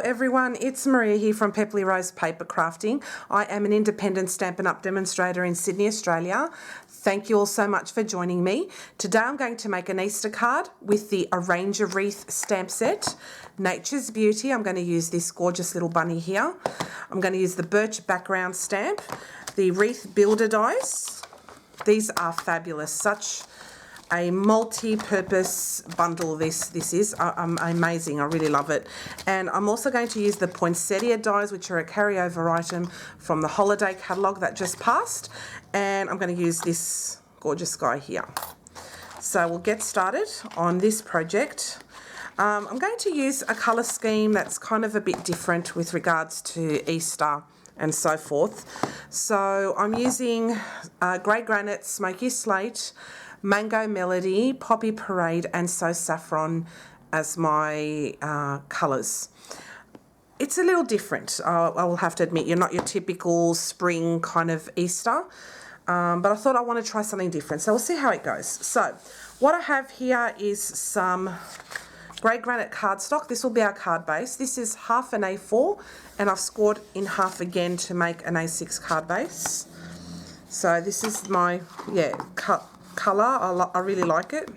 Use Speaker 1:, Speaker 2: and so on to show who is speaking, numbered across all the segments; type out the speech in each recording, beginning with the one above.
Speaker 1: everyone, it's Maria here from Pepperly Rose Paper Crafting. I am an independent Stampin' Up demonstrator in Sydney, Australia. Thank you all so much for joining me. Today I'm going to make an Easter card with the A Wreath stamp set. Nature's Beauty, I'm going to use this gorgeous little bunny here. I'm going to use the Birch background stamp, the Wreath Builder dies. These are fabulous, such a multi-purpose bundle this is amazing. I really love it. And I'm also going to use the Poinsettia dies, which are a carryover item from the holiday catalogue that just passed, and I'm going to use this gorgeous guy here. So we'll get started on this project. I'm going to use a colour scheme that's kind of a bit different with regards to Easter and so forth. So I'm using Grey Granite, Smoky Slate, Mango Melody, Poppy Parade and So Saffron as my colours. It's a little different, I will have to admit. You're not your typical spring kind of Easter, but I thought I want to try something different. So we'll see how it goes. So what I have here is some Grey Granite cardstock. This will be our card base. This is half an A4 and I've scored in half again to make an A6 card base. So this is my, colour. I really like it.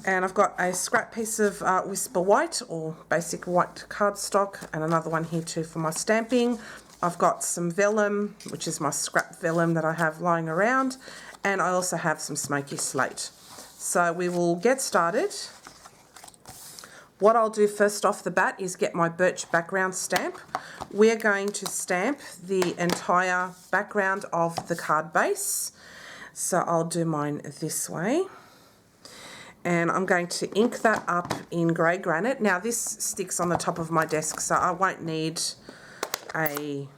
Speaker 1: And I've got a scrap piece of Whisper White or basic white cardstock and another one here too for my stamping. I've got some vellum, which is my scrap vellum that I have lying around, and I also have some Smoky Slate. So we will get started. What I'll do first off the bat is get my Birch background stamp. We're going to stamp the entire background of the card base. So I'll do mine this way. And I'm going to ink that up in Grey Granite. Now this sticks on the top of my desk, so I won't need a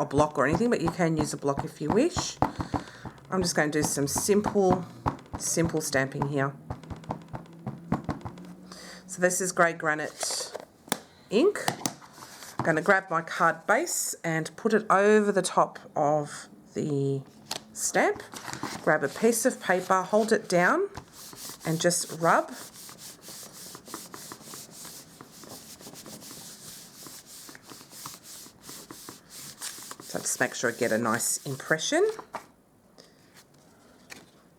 Speaker 1: block or anything, but you can use a block if you wish. I'm just going to do some simple stamping here. So this is Grey Granite ink. I'm going to grab my card base and put it over the top of the stamp. Grab a piece of paper, hold it down and just rub. So just make sure I get a nice impression.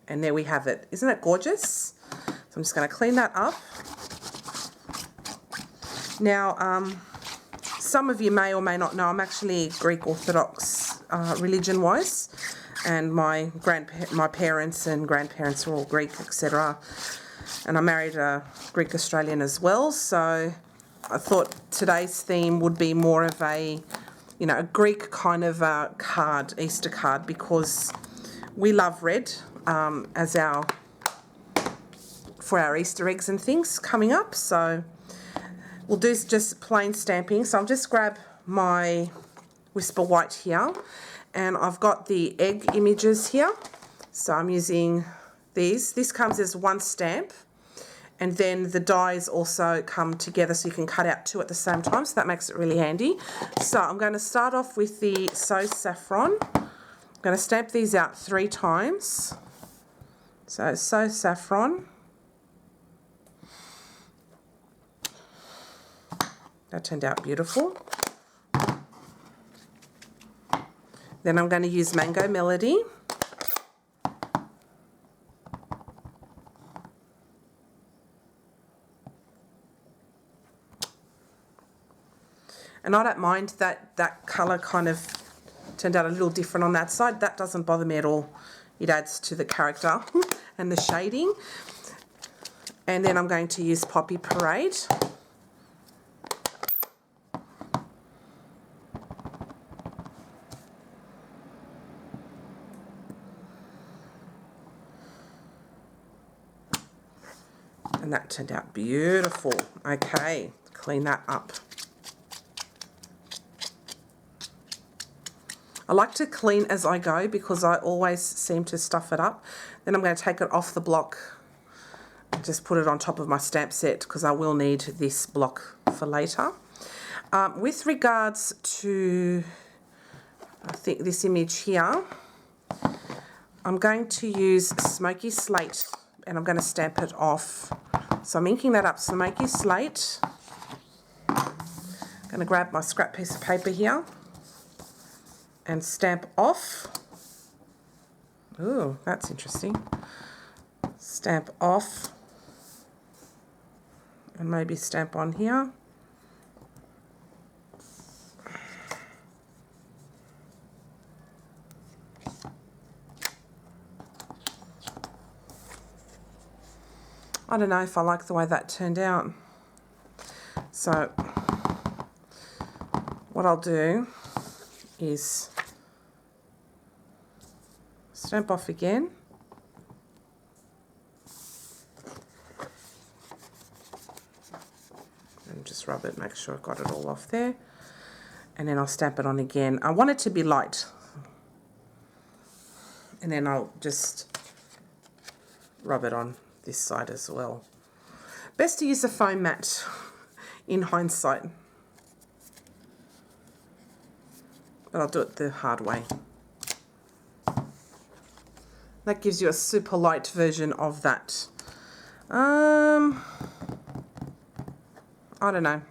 Speaker 1: And there we have it. Isn't it gorgeous? So I'm just going to clean that up. Now, some of you may or may not know I'm actually Greek Orthodox religion-wise, and my parents and grandparents were all Greek, etc. And I married a Greek Australian as well, so I thought today's theme would be more of a Greek kind of card, Easter card, because we love red for our Easter eggs and things coming up. So we'll do just plain stamping. So I'll just grab my Whisper White here, and I've got the egg images here. So I'm using these. This comes as one stamp, and then the dies also come together so you can cut out two at the same time, so that makes it really handy. So I'm going to start off with the So Saffron. I'm going to stamp these out 3 times. So Saffron. That turned out beautiful. Then I'm going to use Mango Melody. And I don't mind that colour kind of turned out a little different on that side. That doesn't bother me at all. It adds to the character and the shading. And then I'm going to use Poppy Parade. And that turned out beautiful. Okay, clean that up. I like to clean as I go because I always seem to stuff it up. Then I'm going to take it off the block and just put it on top of my stamp set because I will need this block for later. With regards to, I think this image here, I'm going to use Smoky Slate and I'm going to stamp it off So I'm inking that up smoky slate. I'm going to grab my scrap piece of paper here and stamp off. Ooh, that's interesting. Stamp off and maybe stamp on here. I don't know if I like the way that turned out. So what I'll do is stamp off again. And just rub it, make sure I've got it all off there. And then I'll stamp it on again. I want it to be light. And then I'll just rub it on this side as well. Best to use a foam mat in hindsight. But I'll do it the hard way. That gives you a super light version of that. I don't know.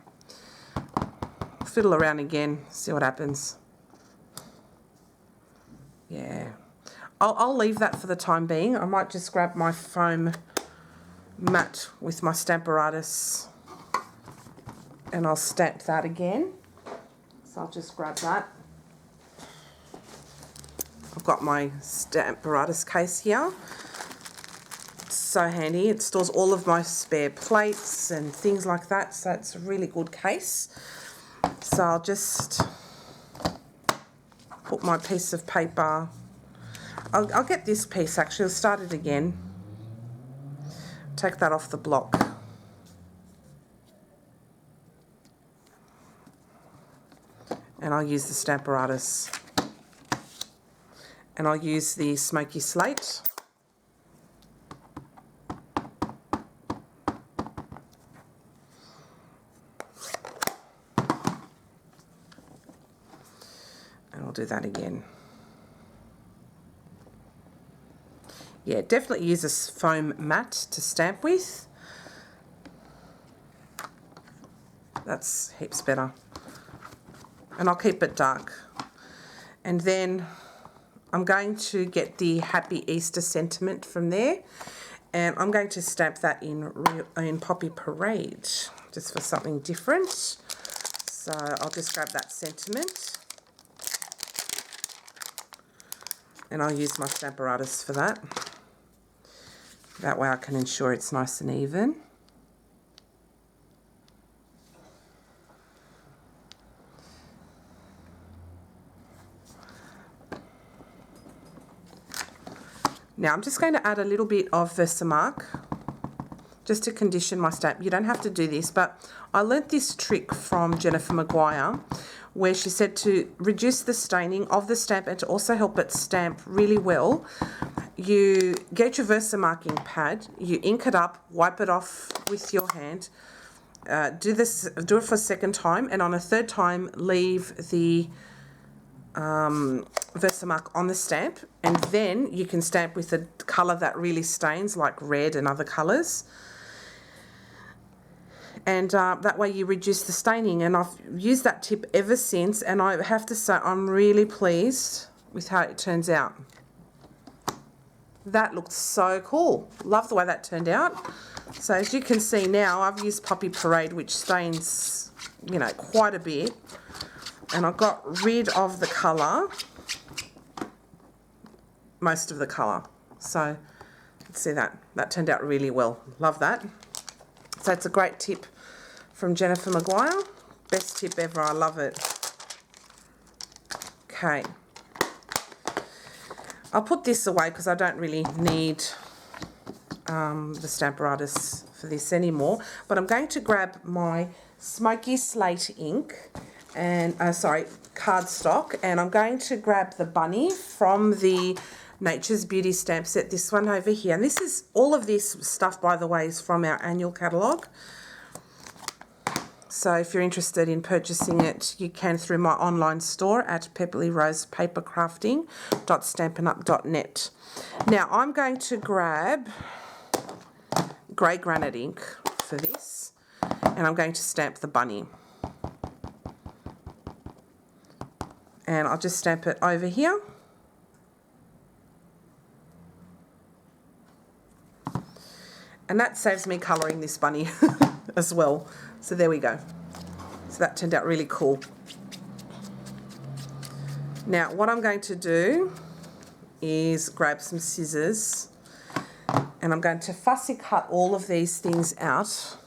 Speaker 1: Fiddle around again, see what happens. Yeah. I'll leave that for the time being. I might just grab my foam mat with my Stamparatus and I'll stamp that again. So I'll just grab that. I've got my Stamparatus case here. It's so handy. It stores all of my spare plates and things like that, so it's a really good case. So I'll just put my piece of paper. I'll get this piece actually. I'll start it again. Take that off the block. And I'll use the Stamparatus. And I'll use the smoky slate. And I'll do that again. Yeah, definitely use a foam mat to stamp with. That's heaps better. And I'll keep it dark. And then I'm going to get the Happy Easter sentiment from there. And I'm going to stamp that in Poppy Parade, just for something different. So I'll just grab that sentiment. And I'll use my Stamparatus for that. That way I can ensure it's nice and even. Now I'm just going to add a little bit of Versamark just to condition my stamp. You don't have to do this, but I learnt this trick from Jennifer Maguire where she said to reduce the staining of the stamp and to also help it stamp really well. You get your Versamarking pad, you ink it up, wipe it off with your hand, do it for a second time, and on a third time leave the Versamark on the stamp, and then you can stamp with a colour that really stains, like red and other colours. And that way you reduce the staining, and I've used that tip ever since, and I have to say I'm really pleased with how it turns out. That looked so cool. Love the way that turned out. So as you can see now, I've used Poppy Parade, which stains, you know, quite a bit. And I got rid of the colour, most of the colour. So let's see that. That turned out really well. Love that. So it's a great tip from Jennifer Maguire. Best tip ever. I love it. Okay. I'll put this away because I don't really need the Stamparatus for this anymore. But I'm going to grab my Smoky Slate ink and cardstock, and I'm going to grab the bunny from the Nature's Beauty stamp set, this one over here. And this is, all of this stuff, by the way, is from our annual catalogue. So if you're interested in purchasing it, you can through my online store at pepperlyrosepapercrafting.stampinup.net. Now I'm going to grab grey granite ink. for this. And I'm going to stamp the bunny. And I'll just stamp it over here. And that saves me colouring this bunny as well. So there we go. So that turned out really cool. Now what I'm going to do is grab some scissors and I'm going to fussy cut all of these things out.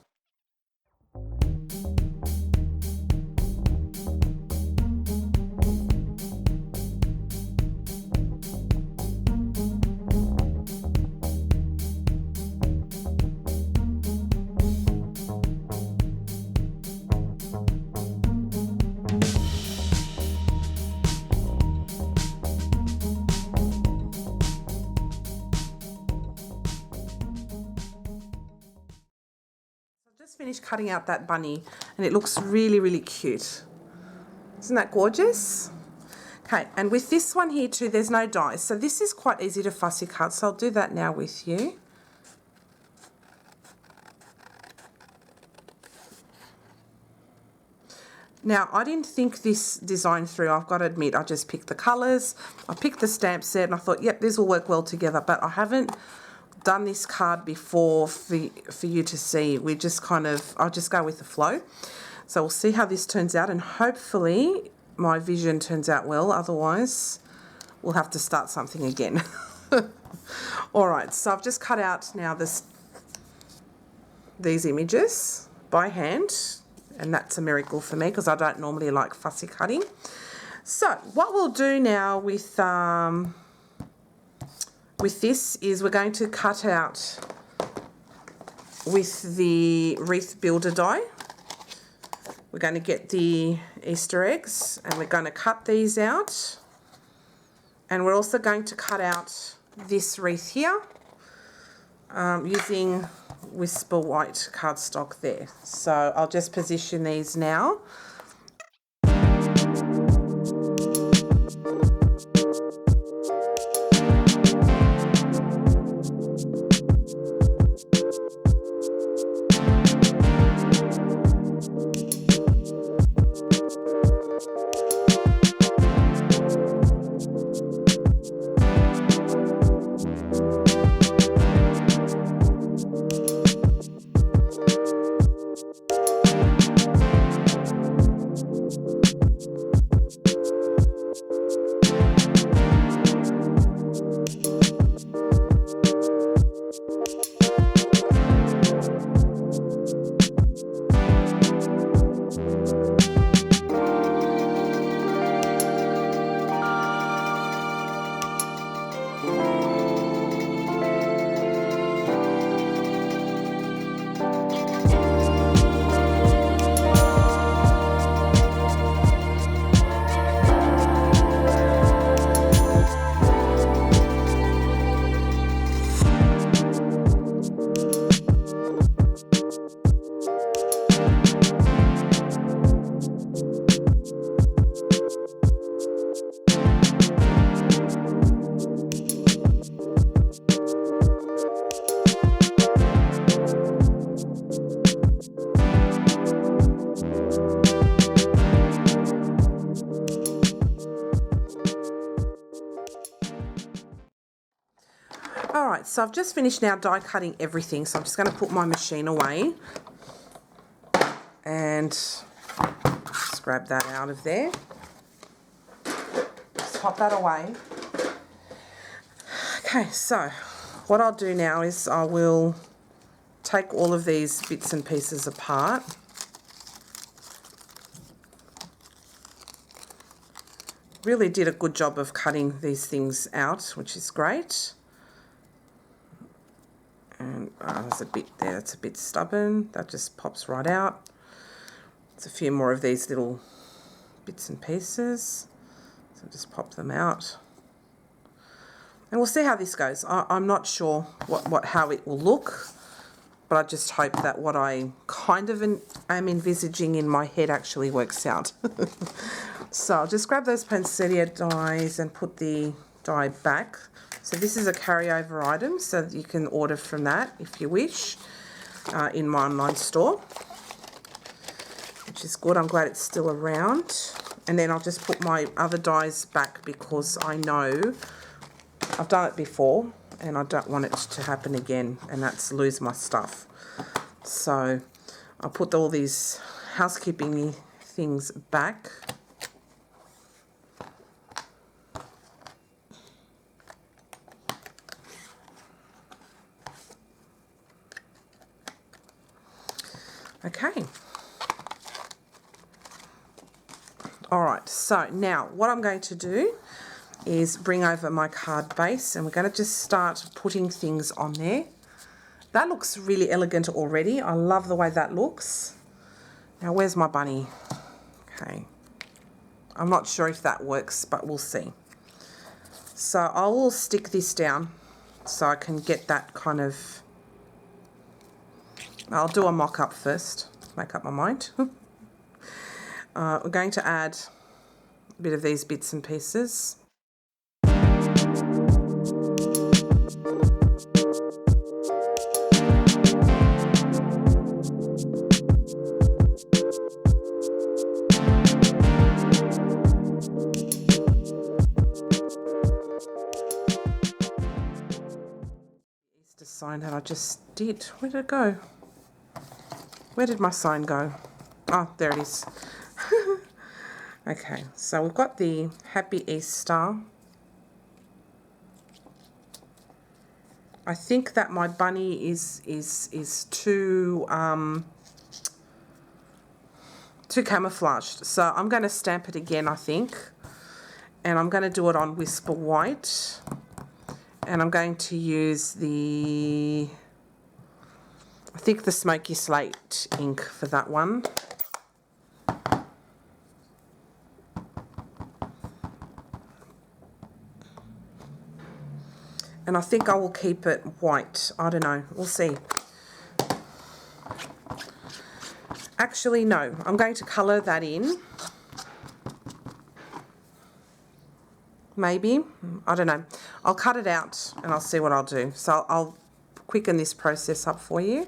Speaker 1: Just finished cutting out that bunny and it looks really, really cute. Isn't that gorgeous? Okay, and with this one here too, there's no dies, so this is quite easy to fussy cut, so I'll do that now with you. Now, I didn't think this design through, I've got to admit. I just picked the colours, I picked the stamp set and I thought, yep, this will work well together, but I haven't done this card before for you to see. We just kind of, I'll just go with the flow. So we'll see how this turns out and hopefully my vision turns out well, otherwise we'll have to start something again. Alright, so I've just cut out now these images by hand, and that's a miracle for me because I don't normally like fussy cutting. So what we'll do now with this is we're going to cut out with the wreath builder die. We're going to get the Easter eggs and we're going to cut these out, and we're also going to cut out this wreath here using Whisper White cardstock there. So I'll just position these now. Alright, so I've just finished now die cutting everything, so I'm just going to put my machine away and just grab that out of there. Just pop that away. Okay, so what I'll do now is I will take all of these bits and pieces apart. Really did a good job of cutting these things out, which is great. And there's a bit there that's a bit stubborn. That just pops right out. There's a few more of these little bits and pieces. So just pop them out. And we'll see how this goes. I'm not sure how it will look, but I just hope that what I kind of am envisaging in my head actually works out. So I'll just grab those Poinsettia dies and put the die back. So this is a carryover item, so that you can order from that if you wish. in my online store, which is good. I'm glad it's still around. And then I'll just put my other dies back because I know I've done it before and I don't want it to happen again, and that's lose my stuff. So I'll put all these housekeeping things back. Okay. All right, so now what I'm going to do is bring over my card base, and we're going to just start putting things on there. That looks really elegant already. I love the way that looks. Now, where's my bunny? Okay. I'm not sure if that works, but we'll see. So I will stick this down so I can get that kind of... I'll do a mock-up first, make up my mind. We're going to add a bit of these bits and pieces. Easter sign that I just did. Where did it go? Where did my sign go? Oh, there it is. Okay, so we've got the Happy Easter. I think that my bunny is too camouflaged. So I'm going to stamp it again, I think. And I'm going to do it on Whisper White. And I'm going to use the... I think the Smoky Slate ink for that one. And I think I will keep it white. I don't know. We'll see. Actually, no. I'm going to colour that in. Maybe. I don't know. I'll cut it out and I'll see what I'll do. So I'll quicken this process up for you.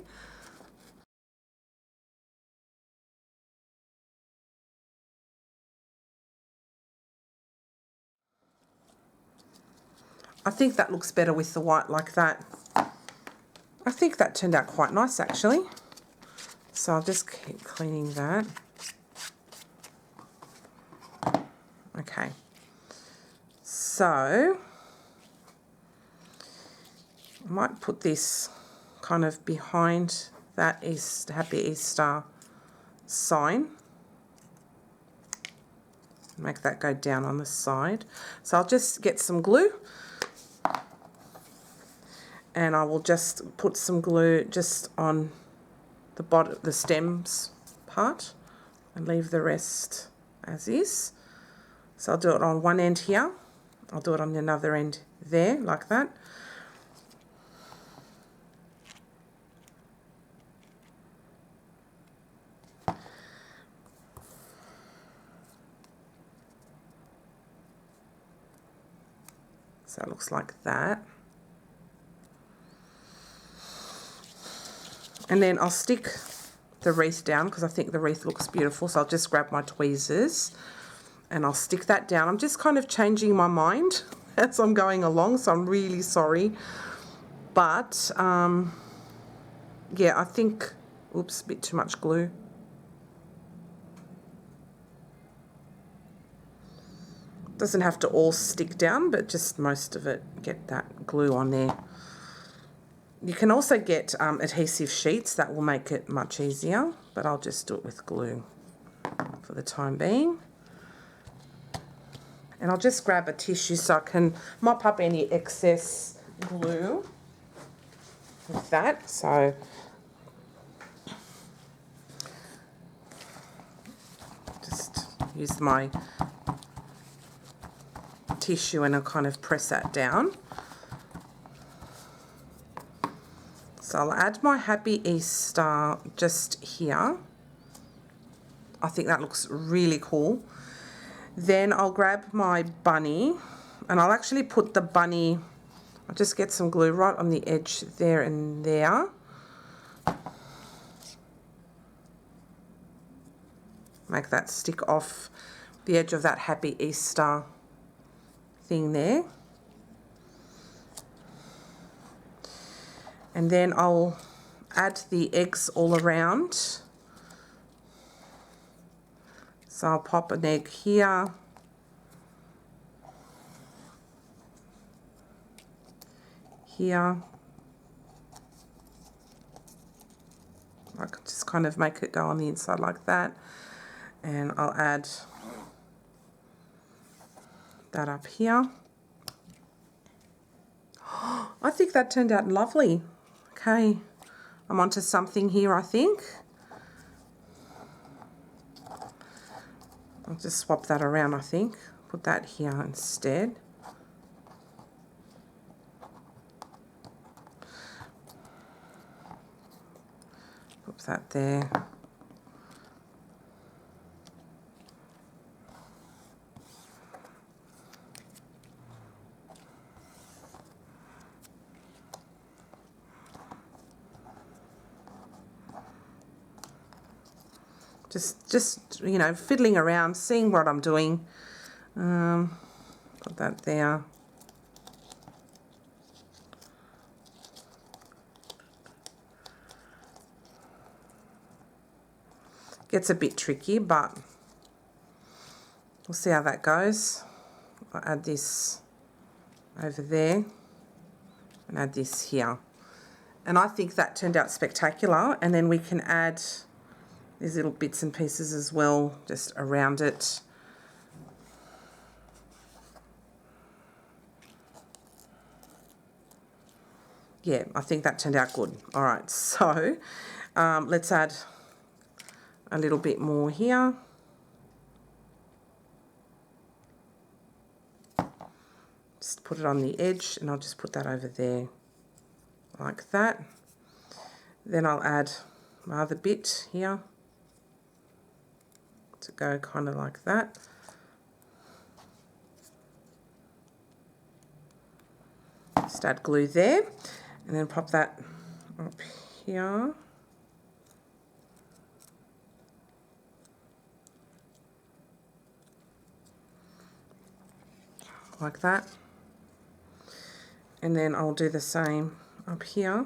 Speaker 1: I think that looks better with the white like that. I think that turned out quite nice actually. So I'll just keep cleaning that. Okay. So I might put this kind of behind that Happy Easter sign. Make that go down on the side. So I'll just get some glue. And I will just put some glue just on the bottom, the stems part, and leave the rest as is. So I'll do it on one end here. I'll do it on another end there, like that. So it looks like that. And then I'll stick the wreath down because I think the wreath looks beautiful. So I'll just grab my tweezers and I'll stick that down. I'm just kind of changing my mind as I'm going along, so I'm really sorry. But, yeah, I think, oops, a bit too much glue. Doesn't have to all stick down, but just most of it, get that glue on there. You can also get adhesive sheets. That will make it much easier, but I'll just do it with glue for the time being. And I'll just grab a tissue so I can mop up any excess glue with that. So just use my tissue and I'll kind of press that down. So I'll add my Happy Easter just here. I think that looks really cool. Then I'll grab my bunny and I'll actually put the bunny, I'll just get some glue right on the edge there and there. make that stick off the edge of that Happy Easter thing there. And then I'll add the eggs all around. So I'll pop an egg here. Here. I can just kind of make it go on the inside like that. And I'll add that up here. I think that turned out lovely. Okay, I'm onto something here, I think. I'll just swap that around, I think. Put that here instead. Put that there. Just you know, fiddling around, seeing what I'm doing. Put that there. Gets a bit tricky, but we'll see how that goes. I'll add this over there and add this here. And I think that turned out spectacular. And then we can add these little bits and pieces as well, just around it. Yeah, I think that turned out good. All right, so let's add a little bit more here. Just put it on the edge, and I'll just put that over there like that. Then I'll add my other bit here to go kind of like that. Just add glue there, and then pop that up here. Like that. And then I'll do the same up here.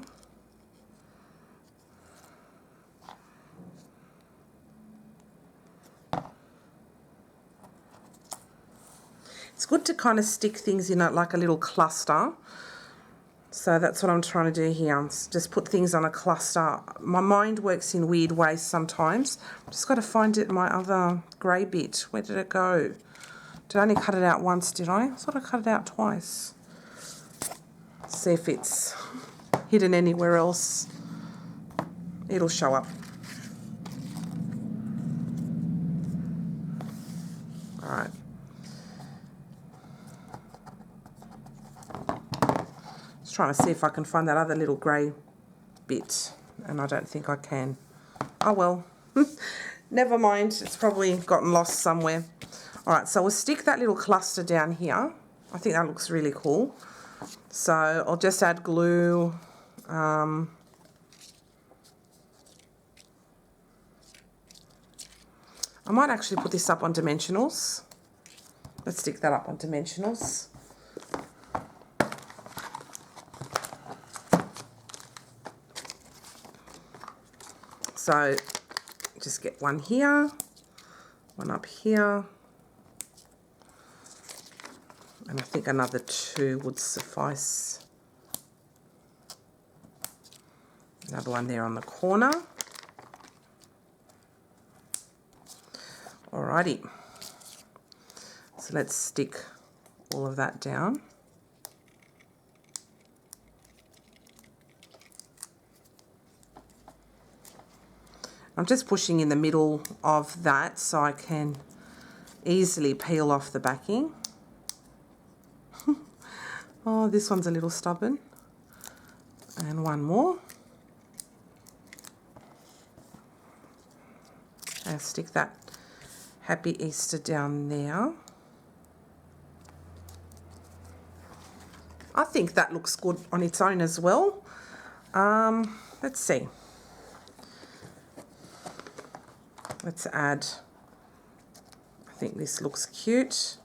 Speaker 1: It's good to kind of stick things in like a little cluster. So that's what I'm trying to do here. Just put things on a cluster. My mind works in weird ways sometimes. I've just got to find it in my other grey bit. Where did it go? Did I only cut it out once, did I? I thought I cut it out twice. Let's see if it's hidden anywhere else. It'll show up. All right. Just trying to see if I can find that other little grey bit, and I don't think I can. Oh well. Never mind. It's probably gotten lost somewhere. All right, so we'll stick that little cluster down here. I think that looks really cool. So I'll just add glue. I might actually put this up on dimensionals. Let's stick that up on dimensionals. So just get one here, one up here. And I think another 2 would suffice. Another one there on the corner. Alrighty. So let's stick all of that down. I'm just pushing in the middle of that so I can easily peel off the backing. Oh, this one's a little stubborn. And one more. I'll stick that Happy Easter down there. I think that looks good on its own as well. Let's see. Let's add I think this looks cute.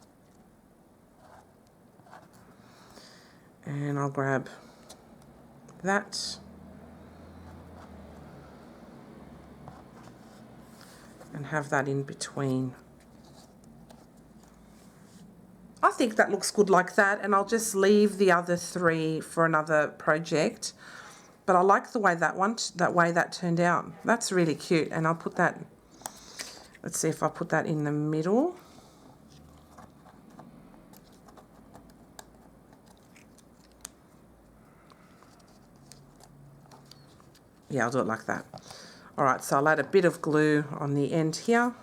Speaker 1: And I'll grab that. And have that in between. I think that looks good like that, and I'll just leave the other three for another project. But I like the way that turned out. That's really cute, and I'll put that, let's see if I put that in the middle. Yeah, I'll do it like that. All right, so I'll add a bit of glue on the end here.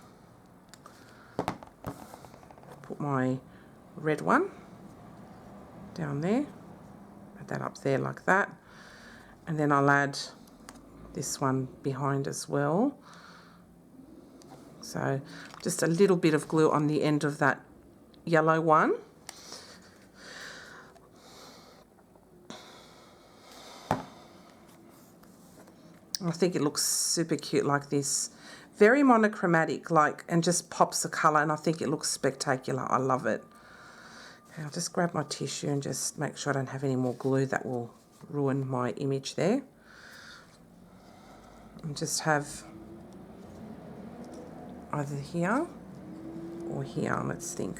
Speaker 1: Put my red one down there. Add that up there like that. And then I'll add this one behind as well. So just a little bit of glue on the end of that yellow one. I think it looks super cute like this. Very monochromatic, like, and just pops the colour, and I think it looks spectacular. I love it. Okay, I'll just grab my tissue and just make sure I don't have any more glue that will ruin my image there. And just have either here or here, let's think.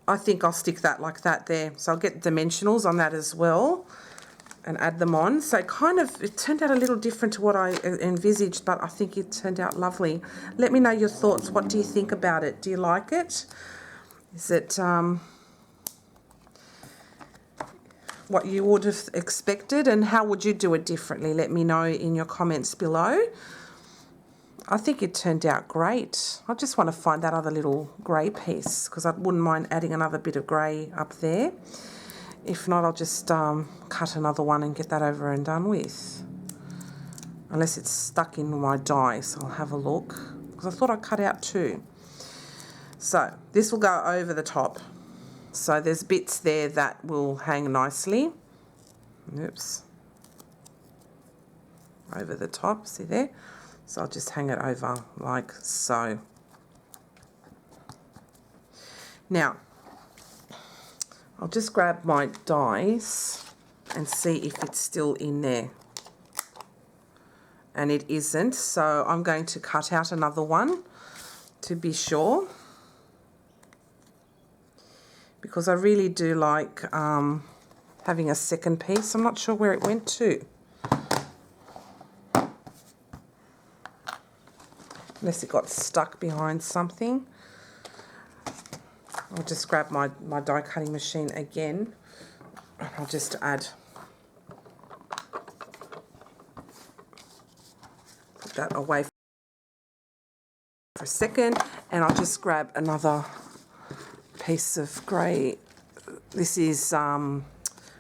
Speaker 1: I think I'll stick that like that there. So I'll get dimensionals on that as well and add them on. So it turned out a little different to what I envisaged, but I think it turned out lovely. Let me know your thoughts. What do you think about it? Do you like it? Is it what you would have expected, and how would you do it differently? Let me know in your comments below. I think it turned out great. I just want to find that other little grey piece because I wouldn't mind adding another bit of grey up there. If not, I'll just cut another one and get that over and done with. Unless it's stuck in my die, so I'll have a look. Because I thought I cut out two. So this will go over the top. So there's bits there that will hang nicely. Oops. Over the top, see there? So I'll just hang it over like so. Now, I'll just grab my dies and see if it's still in there. And it isn't, so I'm going to cut out another one to be sure. Because I really do like having a second piece. I'm not sure where it went to. Unless it got stuck behind something. I'll just grab my die cutting machine again. And I'll just add. Put that away for a second. And I'll just grab another piece of grey. This is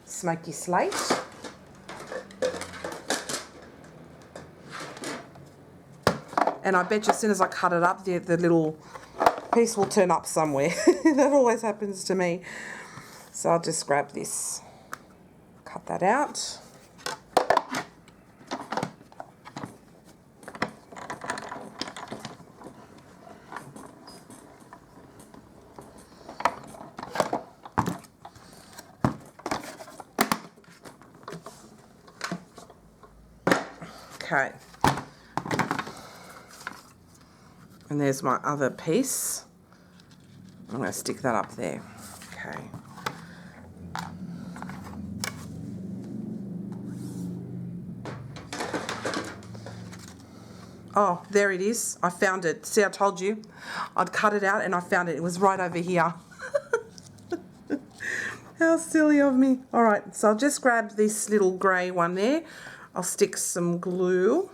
Speaker 1: smoky slate. And I bet you as soon as I cut it up, the little piece will turn up somewhere. That always happens to me. So I'll just grab this, cut that out. Okay. And there's my other piece. I'm going to stick that up there. Okay. Oh, there it is. I found it. See, I told you. I'd cut it out and I found it. It was right over here. How silly of me. All right, so I'll just grab this little grey one there. I'll stick some glue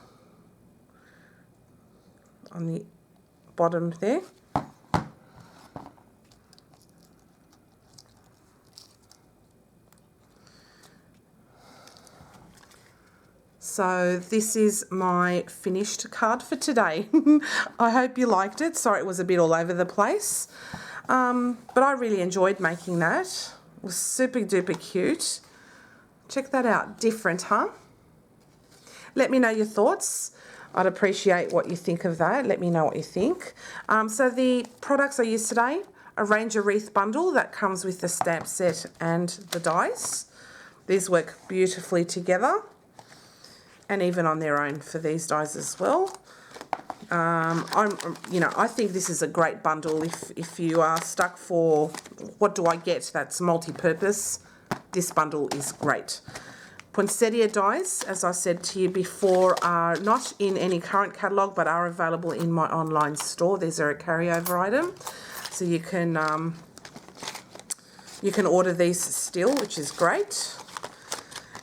Speaker 1: on the bottom there. So this is my finished card for today. I hope you liked it. Sorry it was a bit all over the place. But I really enjoyed making that. It was super duper cute. Check that out. Different, huh? Let me know your thoughts. I'd appreciate what you think of that. Let me know what you think. So the products I used today, a A Wreath bundle that comes with the stamp set and the dies. These work beautifully together and even on their own for these dies as well. I think this is a great bundle if you are stuck for what do I get that's multi-purpose. This bundle is great. Poinsettia dies, as I said to you before, are not in any current catalogue but are available in my online store. These are a carryover item, so you can order these still, which is great.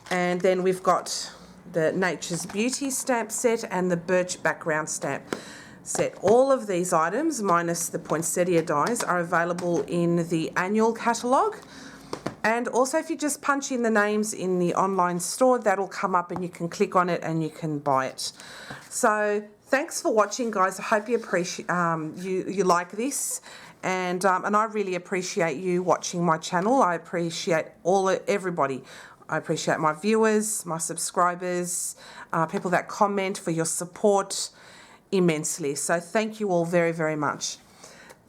Speaker 1: And then we've got the Nature's Beauty stamp set and the Birch background stamp set. All of these items, minus the Poinsettia dies, are available in the annual catalogue. And also if you just punch in the names in the online store, that'll come up and you can click on it and you can buy it. So thanks for watching, guys. I hope you appreciate you like this. And I really appreciate you watching my channel. I appreciate everybody. I appreciate my viewers, my subscribers, people that comment, for your support immensely. So thank you all very, very much.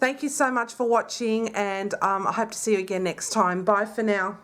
Speaker 1: Thank you so much for watching, and I hope to see you again next time. Bye for now.